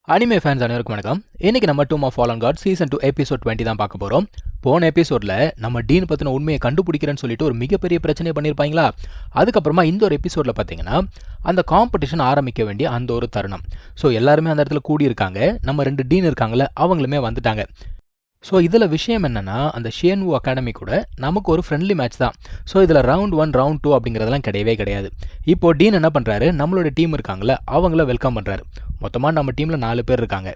Anime fans அனைவருக்கும் வணக்கம். இன்னைக்கு நம்ம doom of fallen god season 2 episode 20 தான் பார்க்க போறோம். போன எபிசோட்ல நம்ம டீன் பத்தின உண்மையை கண்டுபிடிக்கிறேன்னு சொல்லிட்டு ஒரு மிகப்பெரிய பிரச்சனை பண்ணியிருப்பாங்களா. அதுக்கப்புறமா இந்த ஒரு எபிசோட்ல பார்த்தீங்கன்னா அந்த காம்படிஷன் ஆரம்பிக்க வேண்டிய அந்த ஒரு தருணம். ஸோ எல்லாருமே அந்த இடத்துல கூடியிருக்காங்க. நம்ம 2 டீன் இருக்காங்களே அவங்களுமே வந்துட்டாங்க. ஸோ இதில் விஷயம் என்னென்னா அந்த ஷியன்வு அகாடமி கூட நமக்கு ஒரு ஃப்ரெண்ட்லி மேட்ச் தான். ஸோ இதில் ரவுண்ட் 1 ரவுண்ட் 2 அப்படிங்கிறதெல்லாம் கிடையவே கிடையாது. இப்போது டீன் என்ன பண்ணுறாரு, நம்மளோட டீம் இருக்காங்களே அவங்கள வெல்கம் பண்ணுறாரு. மொத்தமாக நம்ம டீமில் 4 பேர் இருக்காங்க.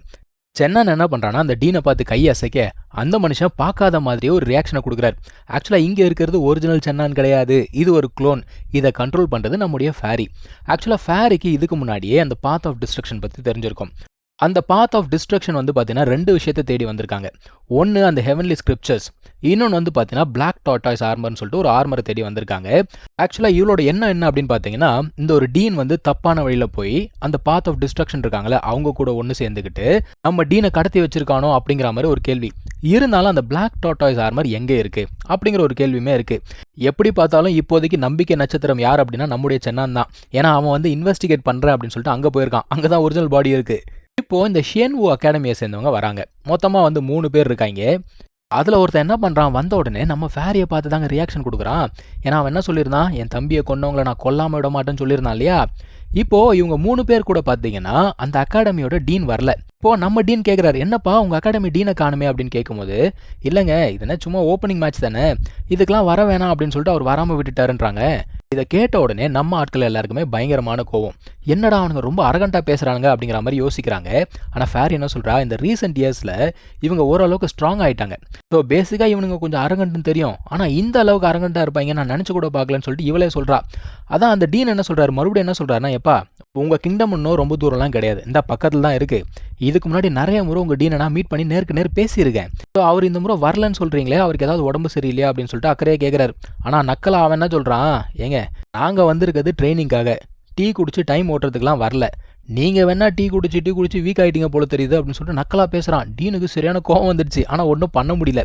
சென்னான் என்ன பண்ணுறான்னா அந்த டீனை பார்த்து கையை அசைக்க அந்த மனுஷன் பார்க்காத மாதிரியே ஒரு ரியாக்ஷனை கொடுக்குறாரு. ஆக்சுவலாக இங்கே இருக்கிறது ஒரிஜினல் சென்னான் கிடையாது, இது ஒரு க்ளோன். இதை கண்ட்ரோல் பண்ணுறது நம்முடைய ஃபேரி. ஆக்சுவலாக ஃபேரிக்கு இதுக்கு முன்னாடியே அந்த பாத் ஆஃப் டிஸ்ட்ரக்ஷன் பற்றி தெரிஞ்சிருக்கும். அந்த பாத் ஆஃப் டிஸ்ட்ரக்ஷன் வந்து பார்த்தீங்கன்னா 2 விஷயத்தை தேடி வந்திருக்காங்க. ஒன்று அந்த ஹெவன்லி ஸ்கிரிப்சர்ஸ், இன்னொன்று வந்து பார்த்தீங்கன்னா பிளாக் டாட்டாய்ஸ் ஆர்மர்னு சொல்லிட்டு ஒரு ஆர்மரை தேடி வந்திருக்காங்க. ஆக்சுவலாக இவளோட என்ன அப்படின்னு பார்த்தீங்கன்னா இந்த ஒரு டீன் வந்து தப்பான வழியில் போய் அந்த பாத் ஆஃப் டிஸ்ட்ரக்ஷன் இருக்காங்களே அவங்க கூட ஒன்று சேர்ந்துக்கிட்டு நம்ம டீனை கடத்தி வச்சிருக்கானோ அப்படிங்கிற மாதிரி ஒரு கேள்வி. இருந்தாலும் அந்த பிளாக் டாட்டாய்ஸ் ஆர்மர் எங்கே இருக்குது அப்படிங்கிற ஒரு கேள்வியுமே இருக்குது. எப்படி பார்த்தாலும் இப்போதைக்கு நம்பிக்கை நட்சத்திரம் யார் அப்படின்னா நம்முடைய சென்னான் தான். ஏன்னா அவன் வந்து இன்வெஸ்டிகேட் பண்ணுறேன் அப்படின்னு சொல்லிட்டு அங்கே போயிருக்கான். அங்கே தான் ஒரிஜினல் பாடி இருக்குது. இப்போது இந்த ஷியன்வு அகாடமியை சேர்ந்தவங்க வராங்க. மொத்தமாக வந்து 3 பேர் இருக்காங்க. அதில் ஒருத்தன் என்ன பண்ணுறான், வந்த உடனே நம்ம ஃபேரியை பார்த்து தாங்க ரியாக்ஷன் கொடுக்குறான். ஏன்னா அவன் என்ன சொல்லியிருந்தான், என் தம்பியை கொண்டவங்களை நான் கொல்லாமல் விட மாட்டேன்னு சொல்லியிருந்தான் இல்லையா. இப்போது இவங்க 3 பேர் கூட பார்த்தீங்கன்னா அந்த அகாடமியோட டீன் வரல. இப்போது நம்ம டீன் கேட்குறாரு, என்னப்பா உங்கள் அகாடமி டீனை காணுமே அப்படின்னு கேட்கும்போது, இல்லைங்க இதுனா சும்மா ஓப்பனிங் மேட்ச் தானே, இதுக்கெலாம் வர வேணாம் அப்படின்னு சொல்லிட்டு அவர் வராமல் விட்டுட்டாருன்றாங்க. இதை கேட்ட உடனே நம்ம ஆட்கள் எல்லாருக்குமே பயங்கரமான கோவம். என்னடா அவனுங்க ரொம்ப அரகண்டாக பேசுகிறாங்க அப்படிங்கிற மாதிரி யோசிக்கிறாங்க. ஆனால் ஃபேரி என்ன சொல்கிறா, இந்த ரீசெண்ட் இயர்ஸில் இவங்க ஓரளவுக்கு ஸ்ட்ராங் ஆகிட்டாங்க. ஸோ பேசிக்காக இவனுங்க கொஞ்சம் அரகண்ட்டுன்னு தெரியும், ஆனால் இந்த அளவுக்கு அரகண்டாக இருப்பாங்க நான் நினச்சி கூட பார்க்கலன்னு சொல்லிட்டு இவளே சொல்கிறா. அதான் அந்த டீன் என்ன சொல்கிறாரு, மறுபடியும் என்ன சொல்கிறாருன்னா, எப்பா உங்கள் கிங்டம் இன்னும் ரொம்ப தூரம்லாம் கிடையாது, இந்த பக்கத்தில் தான் இருக்குது. இதுக்கு முன்னாடி நிறைய முறை உங்கள் டீனை நான் மீட் பண்ணி நேருக்கு நேர் பேசியிருக்கேன். ஸோ அவர் இந்த முறை வரலன்னு சொல்கிறீங்களே, அவருக்கு ஏதாவது உடம்பு சரியில்லையா அப்படின்னு சொல்லிட்டு அக்கறையாக கேட்குறாரு. ஆனால் நக்கலா அவன் என்ன சொல்கிறான், ஏங்க நாங்கள் வந்திருக்கிறது ட்ரைனிங்காக, டீ குடிச்சு டைம் ஓட்டுறதுக்கெலாம் வரல. நீங்கள் வேணா டீ குடிச்சு வீக் ஆகிட்டீங்க போல தெரியுது அப்படின்னு சொல்லிட்டு நக்கலாக பேசுகிறான். டீனுக்கு சரியான கோவம் வந்துடுச்சு. ஆனால் ஒன்றும் பண்ண முடியல.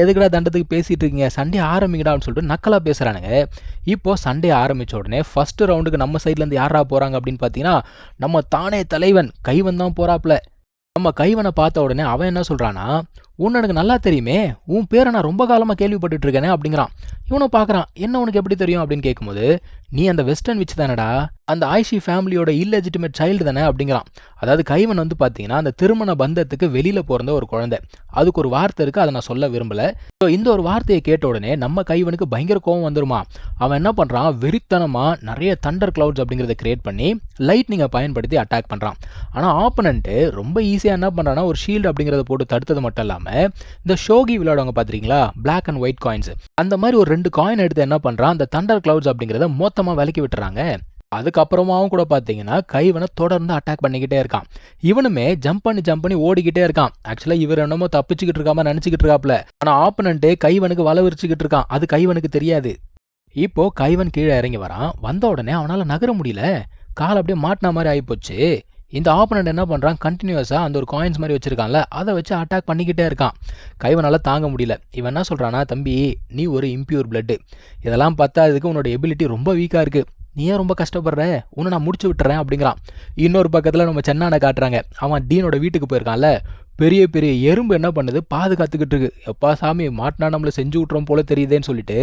எதுக்கடா தண்டத்துக்கு பேசிகிட்டு இருக்கீங்க, சண்டே ஆரம்பிங்கடா அப்படின்னு சொல்லிட்டு நக்கலாக பேசுகிறானுங்க. இப்போது சண்டே ஆரம்பித்த உடனே ஃபஸ்ட்டு ரவுண்டுக்கு நம்ம சைட்லேருந்து யாரா போகிறாங்க அப்படின்னு பார்த்தீங்கன்னா நம்ம தானே தலைவன் கைவன் தான் போகிறாப்புல. நம்ம கைவனை பார்த்த உடனே அவன் என்ன சொல்கிறான்னா, உனக்கு நல்லா தெரியுமே, உன் பேரை நான் ரொம்ப காலமாக கேள்விப்பட்டுட்டு இருக்கேனே அப்படிங்கிறான். இவனும் பார்க்குறான், என்ன உனக்கு எப்படி தெரியும் அப்படின்னு கேட்கும்போது, நீ அந்த வெஸ்டர்ன் விச் தானடா, அந்த ஐஷி ஃபேமிலியோட இல்லெஜிட்டிமேட் சைல்டு தானே அப்படிங்கிறான். அதாவது கைவன் வந்து பார்த்தீங்கன்னா அந்த திருமண பந்தத்துக்கு வெளியில் பிறந்த ஒரு குழந்தை. அதுக்கு ஒரு வார்த்தை இருக்குது, அதை நான் சொல்ல விரும்பலை. ஸோ இந்த ஒரு வார்த்தையை கேட்ட உடனே நம்ம கைவனுக்கு பயங்கர கோவம் வந்துருமா. அவன் என்ன பண்ணுறான், வெறித்தனமாக நிறைய தண்டர் கிளவுட்ஸ் அப்படிங்கிறத கிரியேட் பண்ணி லைட்னிங்கை பயன்படுத்தி அட்டாக் பண்ணுறான். ஆனால் ஆப்பனண்ட்டு ரொம்ப ஈஸியாக என்ன பண்ணுறான்னா ஒரு ஷீல்டு அப்படிங்கிறத போட்டு தடுத்தது மட்டும் இல்லாமல் இந்த ஷோகி விளையாடுவாங்க பார்த்துருக்கீங்களா, பிளாக் அண்ட் ஒயிட் காயின்ஸ், அந்த மாதிரி ஒரு 2 காயின் எடுத்து என்ன பண்ணுறான், அந்த தண்டர் கிளவுட்ஸ் அப்படிங்கிறத மொத்தமாக விலக்கி விட்டுறாங்க. அதுக்கப்புறமாவும் கூட பார்த்தீங்கன்னா கைவனை தொடர்ந்து அட்டாக் பண்ணிக்கிட்டே இருக்கான். இவனுமே ஜம்ப் பண்ணி ஓடிக்கிட்டே இருக்கான். ஆக்சுவலாக இவர் என்னமோ தப்பிச்சுக்கிட்டு இருக்காம நினச்சிக்கிட்டு இருக்காப்புல. ஆனால் ஆப்பனண்ட்டு கைவனுக்கு வலை விரிச்சுக்கிட்டு இருக்கான். அது கைவனுக்கு தெரியாது. இப்போ கைவன் கீழே இறங்கி வரான். வந்த உடனே அவனால் நகர முடியல, கால் அப்படியே மாட்டின மாதிரி ஆகிப்போச்சு. இந்த ஆப்பனண்ட் என்ன பண்ணுறான், கண்டினியூஸாக அந்த ஒரு காயின்ஸ் மாதிரி வச்சுருக்கான்ல அதை வச்சு அட்டாக் பண்ணிக்கிட்டே இருக்கான். கைவனால் தாங்க முடியல. இவன் என்ன சொல்கிறான்னா, தம்பி நீ ஒரு இம்பியூர் பிளட்டு, இதெல்லாம் பார்த்ததுக்கு உன்னோட எபிலிட்டி ரொம்ப வீக்காக இருக்குது, நீ ஏன் ரொம்ப கஷ்டப்படுற, உன்னை நான் முடிச்சு விட்டுறேன் அப்படிங்கிறான். இன்னொரு பக்கத்தில் நம்ம சென்னானை காட்டுறாங்க. அவன் டீனோட வீட்டுக்கு போயிருக்கான்ல, பெரிய பெரிய எறும்பு என்ன பண்ணுது, பாதுகாத்துக்கிட்டு இருக்கு. எப்பா சாமி மாட்டினா நம்மளை செஞ்சு விட்றோம் போல தெரியுதேன்னு சொல்லிட்டு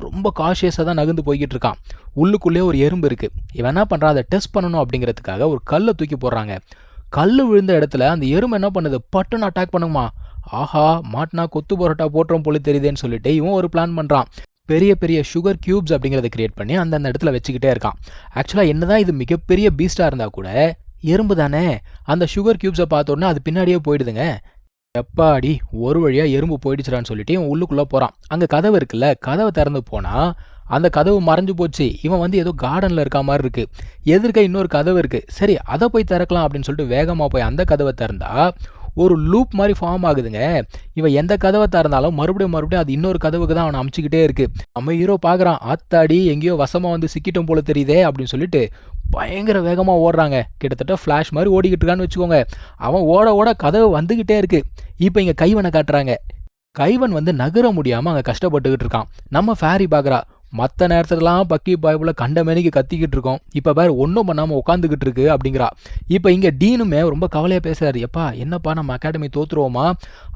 ரொம்ப காஷியஸாக தான் நகர்ந்து போய்கிட்டு இருக்கான். உள்ளுக்குள்ளே ஒரு எறும்பு இருக்குது. இவன் என்ன பண்ணுறான், அதை டெஸ்ட் பண்ணணும் அப்படிங்கிறதுக்காக ஒரு கல்லை தூக்கி போடுறாங்க. கல் விழுந்த இடத்துல அந்த எறும்பு என்ன பண்ணுது, பட்டுன்னு அட்டாக் பண்ணுமா. ஆஹா மாட்டினா கொத்து பரோட்டா போட்டுறோம் போல தெரியுதேன்னு சொல்லிட்டு இவன் ஒரு பிளான் பண்ணுறான். பெரிய பெரிய சுகர் கியூப்ஸ் அப்படிங்கிறத கிரியேட் பண்ணி அந்தந்த இடத்துல வச்சுக்கிட்டே இருக்கான். ஆக்சுவலாக என்னதான் இது மிகப்பெரிய பீஸ்டாக இருந்தால் கூட எறும்பு தானே, அந்த சுகர் கியூப்ஸை பார்த்தோன்னா அது பின்னாடியே போயிடுதுங்க. எப்பாடி ஒரு வழியாக எறும்பு போயிடுச்சுடான்னு சொல்லிட்டு இவன் உள்ளுக்குள்ளே போகிறான். அங்கே கதவு இருக்குல்ல, கதவை திறந்து போனால் அந்த கதவு மறைஞ்சு போச்சு. இவன் வந்து ஏதோ கார்டனில் இருக்க மாதிரி இருக்குது. எதிர்க்க இன்னொரு கதவு இருக்குது. சரி அதை போய் திறக்கலாம் அப்படின்னு சொல்லிட்டு வேகமாக போய் அந்த கதவை திறந்தா ஒரு லூப் மாதிரி ஃபார்ம் ஆகுதுங்க. இவன் எந்த கதவை திறந்தாலும் மறுபடியும் அது இன்னொரு கதவுக்கு தான் அவனை அமுச்சிக்கிட்டே இருக்குது. நம்ம ஹீரோ பார்க்குறான், ஆத்தாடி எங்கேயோ வசமாக வந்து சிக்கிட்டோம் போல தெரியுதே அப்படின்னு சொல்லிட்டு பயங்கர வேகமாக ஓடுறாங்க. கிட்டத்தட்ட ஃப்ளாஷ் மாதிரி ஓடிக்கிட்டு இருக்கான்னு வச்சுக்கோங்க. அவன் ஓட கதவு வந்துக்கிட்டே இருக்குது. இப்போ இங்கே கைவனை காட்டுறாங்க. கைவன் வந்து நகர முடியாமல் அங்கே கஷ்டப்பட்டுக்கிட்டு இருக்கான். நம்ம ஃபேரி பார்க்குறா, மற்ற நேரத்துலலாம் பக்கி பாய்புல கண்ட மேனிக்கு கத்திக்கிட்டு இருக்கோம், இப்போ பாரு ஒன்றும் பண்ணாமல் உட்காந்துக்கிட்டு இருக்கு அப்படிங்கிறா. இப்போ இங்கே டீனுமே ரொம்ப கவலையாக பேசுறாரு. எப்பா என்னப்பா நம்ம அகாடமி தோத்துருவோமா,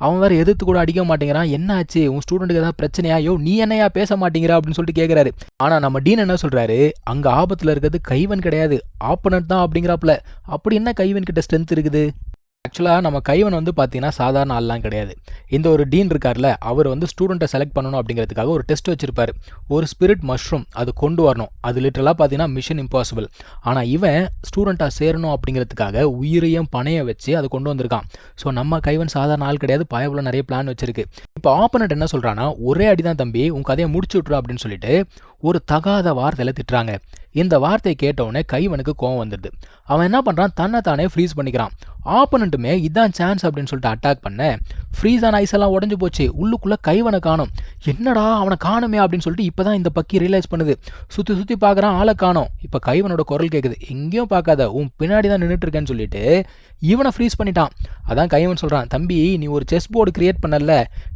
அவன் வேறு எதிர்த்து கூட அடிக்க மாட்டேங்கிறான், என்ன ஆச்சு உன் ஸ்டூடெண்ட்டுக்கு ஏதாவது பிரச்சனையா, யோ நீ என்னையா பேச மாட்டேங்கிற அப்படின்னு சொல்லிட்டு கேட்குறாரு. ஆனால் நம்ம டீன் என்ன சொல்கிறாரு, அங்கே ஆபத்தில் இருக்கிறது கைவன் கிடையாது, ஆப்பனட் தான் அப்படிங்கிறாப்புல. அப்படி என்ன கைவன் கிட்ட ஸ்ட்ரென்த் இருக்குது? ஆக்சுவலாக நம்ம கைவன் வந்து பார்த்தீங்கன்னா சாதாரண ஆள்லாம் கிடையாது. இந்த ஒரு டீன் இருக்கார்ல, அவர் வந்து ஸ்டூடெண்ட்டை செலக்ட் பண்ணணும் அப்படிங்கிறதுக்காக ஒரு டெஸ்ட் வச்சிருப்பாரு. ஒரு ஸ்பிரிட் மஷ்ரூம் அது கொண்டு வரணும், அது லிட்டரலாக பார்த்தீங்கன்னா மிஷன் இம்பாசிபிள். ஆனால் இவன் ஸ்டூடெண்ட்டாக சேரணும் அப்படிங்கிறதுக்காக உயிரையும் பணைய வச்சு அதை கொண்டு வந்திருக்கான். ஸோ நம்ம கைவன் சாதாரண ஆள் கிடையாது, பயபுல நிறைய பிளான் வச்சிருக்கு. இப்போ ஆப்பனட் என்ன சொல்கிறான்னா, ஒரே அடி தான் தம்பி, உன் கதையை முடிச்சு விட்ரு அப்படின்னு சொல்லிட்டு ஒரு தகாத வார்த்தையில் திட்டுறாங்க. இந்த வார்த்தையை கேட்டவுடனே கைவனுக்கு கோவம் வந்துடுது. அவன் என்ன பண்ணுறான், தன்னை தானே ஃப்ரீஸ் பண்ணிக்கிறான். ஆப்பனண்ட்டுமே இதான் சான்ஸ் அப்படின்னு சொல்லிட்டு அட்டாக் பண்ண ஃப்ரீஸ் ஆன ஐஸ் எல்லாம் உடஞ்சி போச்சு. உள்ளுக்குள்ளே கைவனை காணும். என்னடா அவனை காணுமே அப்படின்னு சொல்லிட்டு இப்போ தான் இந்த பக்கி ரியலைஸ் பண்ணுது. சுற்றி சுற்றி பார்க்குறான், ஆளை காணும். இப்போ கைவனோட குரல் கேட்குது, எங்கேயும் பார்க்காத, உன் பின்னாடி தான் நின்றுட்டு இருக்கேன்னு சொல்லிட்டு இவனை ஃப்ரீஸ் பண்ணிட்டான். அதான் கைவன் சொல்கிறான், தம்பி நீ ஒரு செஸ் போர்டு கிரியேட் பண்ணல,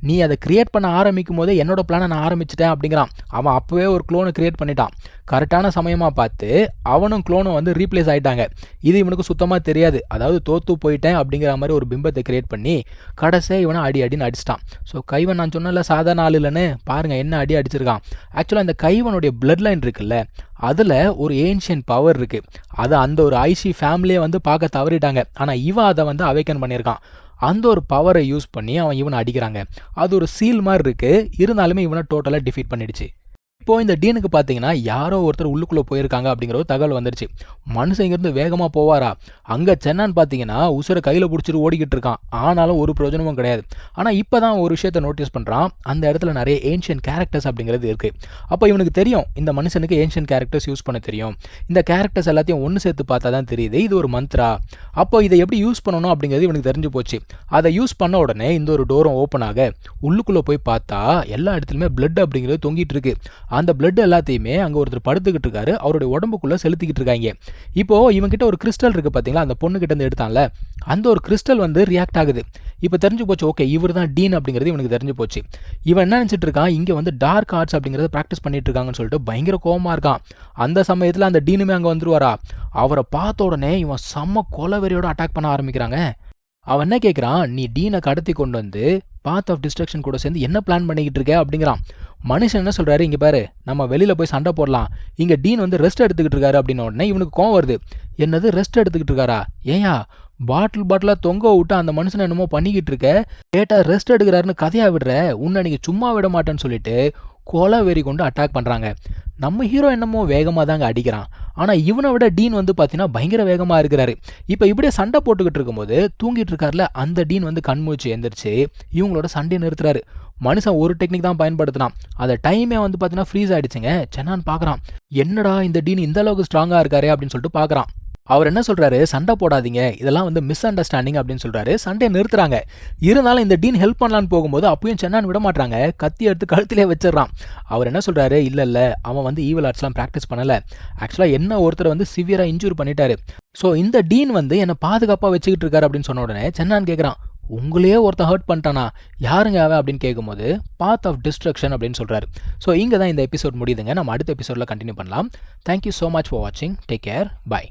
நீ அதை கிரியேட் பண்ண ஆரம்பிக்கும் போதே என்னோட பிளானை நான் ஆரம்பிச்சிட்டேன் அப்படிங்கிறான். அவன் அப்போவே ஒரு க்ளோனை கிரியேட் பண்ணிட்டான். கரெக்டான சமயமாக பார்த்து அவனும் க்ளோனும் வந்து ரீப்ளேஸ் ஆகிட்டாங்க. இது இவனுக்கு சுத்தமாக தெரியாது. அதாவது தோத்து போயிட்டேன் அப்படிங்கிற மாதிரி ஒரு பிம்பத்தை கிரியேட் பண்ணி கடைசியாக இவனை அடின்னு அடிச்சிட்டான். ஸோ கைவன் நான் சொன்னல சாதாரண ஆள் இல்லைன்னு, பாருங்கள் என்ன அடிச்சிருக்கான். ஆக்சுவலாக இந்த கைவனுடைய பிளட் லைன் இருக்குல்ல, அதில் ஒரு ஏன்ஷியன்ட் பவர் இருக்குது. அதை அந்த ஒரு ஐசி ஃபேமிலியை வந்து பார்க்க தவறிட்டாங்க. ஆனால் இவன் அதை வந்து அவேக்கன் பண்ணியிருக்கான். அந்த ஒரு பவரை யூஸ் பண்ணி அவன் இவனை அடிக்கிறாங்க. அது ஒரு சீல் மாதிரி இருக்குது, இருந்தாலுமே இவனை டோட்டலாக டிஃபீட் பண்ணிடுச்சு. இப்போ இந்த டீனுக்கு பார்த்தீங்கன்னா யாரோ ஒருத்தர் உள்ளுக்குள்ளே போயிருக்காங்க அப்படிங்கிற ஒரு தகவல் வந்துருச்சு. மனுஷன் இங்கிருந்து வேகமாக போவாரா? அங்கே சென்னான்னு பார்த்தீங்கன்னா உசுரை கையில் பிடிச்சிட்டு ஓடிக்கிட்டு இருக்கான். ஆனாலும் ஒரு பிரயோஜனமும் கிடையாது. ஆனால் இப்போ தான் ஒரு விஷயத்தை நோட்டீஸ் பண்ணுறான், அந்த இடத்துல நிறைய ஏன்ஷியன் கேரக்டர்ஸ் அப்படிங்கிறது இருக்குது. அப்போ இவனுக்கு தெரியும் இந்த மனுஷனுக்கு ஏன்ஷியன் கேரக்டர்ஸ் யூஸ் பண்ண தெரியும். இந்த கேரக்டர்ஸ் எல்லாத்தையும் ஒன்று சேர்த்து பார்த்தா தான் தெரியுது இது ஒரு மந்த்ரா. அப்போ இதை எப்படி யூஸ் பண்ணணும் அப்படிங்கிறது இவனுக்கு தெரிஞ்சு போச்சு. அதை யூஸ் பண்ண உடனே இந்த ஒரு டோரும் ஓப்பன் ஆக உள்ளுக்குள்ளே போய் பார்த்தா எல்லா இடத்துலையுமே பிளட் அப்படிங்கிறது தொங்கிட்டு இருக்கு. அந்த பிளட் எல்லாத்தையுமே அங்கே ஒருத்தர் படுத்துக்கிட்டு இருக்காரு, அவருடைய உடம்புக்குள்ளே செலுத்திக்கிட்டு இருக்காங்க. இப்போ இவங்கிட்ட ஒரு கிறிஸ்டல் இருக்குது பார்த்தீங்களா, அந்த பொண்ணு கிட்ட இருந்து எடுத்தான்ல, அந்த ஒரு கிறிஸ்டல் வந்து ரியாக்ட் ஆகுது. இப்போ தெரிஞ்சு போச்சு, ஓகே இவர் தான் டீன் அப்படிங்கிறது இவனுக்கு தெரிஞ்சு போச்சு. இவன் என்ன நினச்சிட்டு இருக்கான், இங்கே வந்து டார்க் ஆர்ட்ஸ் அப்படிங்கிறத ப்ராக்டிஸ் பண்ணிட்டு இருக்காங்கன்னு சொல்லிட்டு பயங்கர கோவமாக இருக்கான். அந்த சமயத்தில் அந்த டீனுமே அங்கே வந்துருவாரா? அவரை பார்த்த உடனே இவன் செம்ம கொலவெறியோட அட்டாக் பண்ண ஆரம்பிக்கிறாங்க. அவன் என்ன கேட்குறான், நீ டீனை கடத்தி கொண்டு வந்து பாத் ஆஃப் டிஸ்ட்ரக்ஷன் கூட சேர்ந்து என்ன பிளான் பண்ணிக்கிட்டு இருக்க அப்படிங்கிறான். மனுஷன் என்ன சொல்கிறாரு, இங்கே பாரு நம்ம வெளியில் போய் சண்டை போடலாம், இங்கே டீன் வந்து ரெஸ்ட் எடுத்துக்கிட்டு இருக்காரு அப்படின்ன உடனே இவனுக்கு கோவம் வருது. என்னது ரெஸ்ட் எடுத்துக்கிட்டு இருக்காரா? ஏயா பாட்டிலாக தொங்க விட்டு அந்த மனுஷனை என்னமோ பண்ணிக்கிட்டு இருக்க, கேட்டால் ரெஸ்ட் எடுக்கிறாருன்னு கதையாக விடுற, உன்னை நீங்கள் சும்மா விட மாட்டேன்னு சொல்லிட்டு கொலை வெறி கொண்டு அட்டாக் பண்ணுறாங்க. நம்ம ஹீரோ என்னமோ வேகமாக தாங்க அடிக்கிறான், ஆனால் இவனை விட டீன் வந்து பார்த்தீங்கன்னா பயங்கர வேகமாக இருக்கிறாரு. இப்போ இப்படியே சண்டை போட்டுக்கிட்டு இருக்கும்போது தூங்கிட்டு இருக்காருல அந்த டீன் வந்து கண்மூச்சு எந்திரிச்சு இவங்களோட சண்டையை நிறுத்துறாரு. மனுஷன் ஒரு டெக்னிக் தான் பயன்படுத்தினான், அந்த டைமே வந்து பார்த்தீங்கன்னா ஃப்ரீஸ் ஆகிடுச்சுங்க. சென்னான்னு பார்க்குறான், என்னடா இந்த டீன் இந்த அளவுக்கு ஸ்ட்ராங்காக இருக்காரு அப்படின்னு சொல்லிட்டு பார்க்குறான். அவர் என்ன சொல்கிறாரு, சண்டை போடாதீங்க, இதெல்லாம் வந்து மிஸ் அண்டர்ஸ்டாண்டிங் அப்படின்னு சொல்கிறாரு. சண்டையை நிறுத்துறாங்க. இருந்தாலும் இந்த டீன் ஹெல்ப் பண்ணலான்னு போகும்போது அப்பயும் சென்னான் விட மாட்டாங்க, கத்தி எடுத்து கழுத்திலே வச்சிடறான். அவர் என்ன சொல்கிறாரு, இல்லை அவன் வந்து ஈவில் ஆர்ட்ஸ்லாம் ப்ராக்டிஸ் பண்ணலை, ஆக்சுவலாக என்ன ஒருத்தர் வந்து சிவியராக இன்ஜூர் பண்ணிட்டாரு. ஸோ இந்த டீன் வந்து என்னை பாதுகாப்பாக வச்சுக்கிட்டு இருக்காரு அப்படின்னு சொன்ன உடனே சென்னான் கேட்குறான், உங்களையே ஒருத்தன் ஹர்ட் பண்ணிட்டானா, யாருங்க அவன் அப்படின்னு கேட்கும்போது பாத் ஆஃப் டிஸ்ட்ரக்ஷன் அப்படின்னு சொல்கிறாரு. ஸோ இங்கே தான் இந்த எபிசோட் முடியுதுங்க. நம்ம அடுத்த எபிசோடில் கண்டினியூ பண்ணலாம். தேங்க்யூ ஸோ மச் ஃபார் வாட்சிங். Take care. பை.